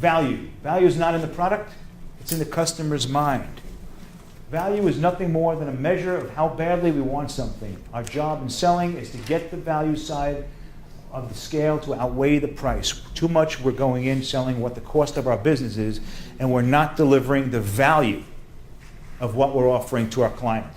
Value. Value is not in the product, it's in the customer's mind. Value is nothing more than a measure of how badly we want something. Our job in selling is to get the value side of the scale to outweigh the price. Too much we're going in selling what the cost of our business is, and we're not delivering the value of what we're offering to our client.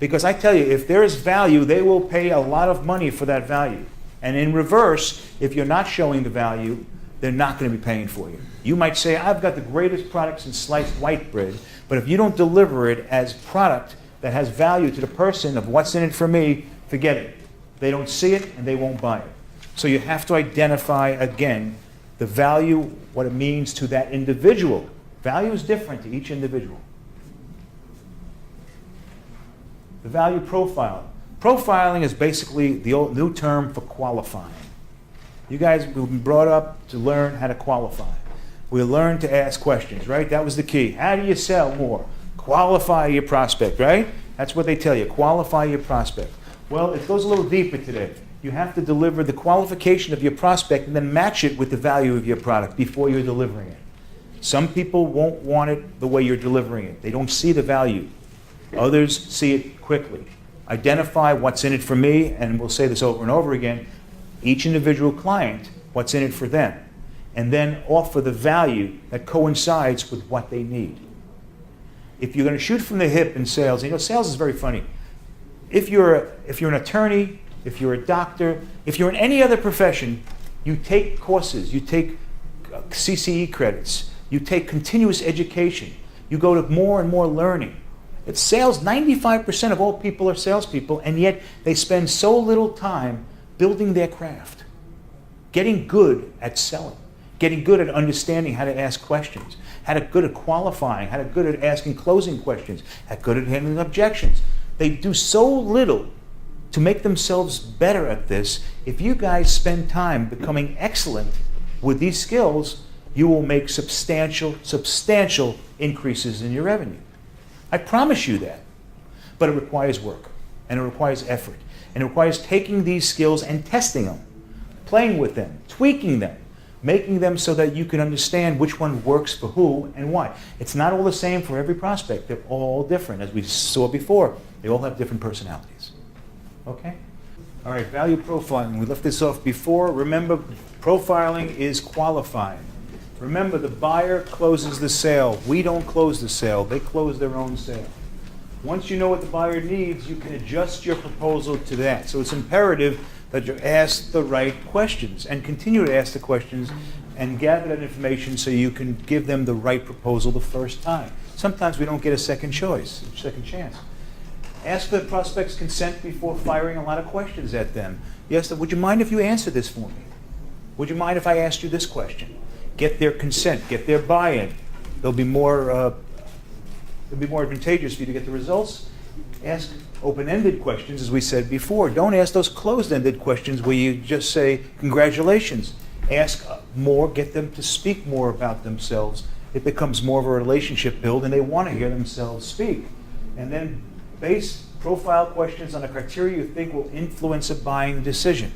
Because I tell you, if there is value, they will pay a lot of money for that value. And in reverse, if you're not showing the value, they're not going to be paying for you. You might say, I've got the greatest products in sliced white bread, but if you don't deliver it as product that has value to the person of what's in it for me, forget it. They don't see it and they won't buy it. So you have to identify, again, the value, what it means to that individual. Value is different to each individual. The value profile. Profiling is basically the old new term for qualifying. You guys have been brought up to learn how to qualify. We learned to ask questions, right? That was the key. How do you sell more? Qualify your prospect, right? That's what they tell you. Qualify your prospect. Well, it goes a little deeper today. You have to deliver the qualification of your prospect and then match it with the value of your product before you're delivering it. Some people won't want it the way you're delivering it. They don't see the value. Others see it quickly. Identify what's in it for me, and we'll say this over and over again, each individual client, what's in it for them, and then offer the value that coincides with what they need. If you're going to shoot from the hip in sales, sales is very funny. If you're an attorney, if you're a doctor, if you're in any other profession, you take courses, you take CCE credits, you take continuous education, you go to more and more learning. It's sales, 95% of all people are salespeople, and yet they spend so little time building their craft, getting good at selling, getting good at understanding how to ask questions, how to good at qualifying, how to good at asking closing questions, how good at handling objections. They do so little to make themselves better at this. If you guys spend time becoming excellent with these skills, you will make substantial increases in your revenue. I promise you that. But it requires work, and it requires effort, and it requires taking these skills and testing them, playing with them, tweaking them, making them so that you can understand which one works for who and why. It's not all the same for every prospect. They're all different. As we saw before, they all have different personalities. Okay? All right, value profiling. We left this off before. Remember, profiling is qualifying. Remember, the buyer closes the sale. We don't close the sale. They close their own sale. Once you know what the buyer needs, you can adjust your proposal to that. So it's imperative that you ask the right questions and continue to ask the questions and gather that information so you can give them the right proposal the first time. Sometimes we don't get a second chance. Ask for the prospect's consent before firing a lot of questions at them. Yes, would you mind if you answer this for me? Would you mind if I asked you this question? Get their consent, get their buy-in. It'll be more advantageous for you to get the results. Ask open-ended questions, as we said before. Don't ask those closed-ended questions where you just say, congratulations. Ask more, get them to speak more about themselves. It becomes more of a relationship build, and they want to hear themselves speak. And then base profile questions on the criteria you think will influence a buying decision.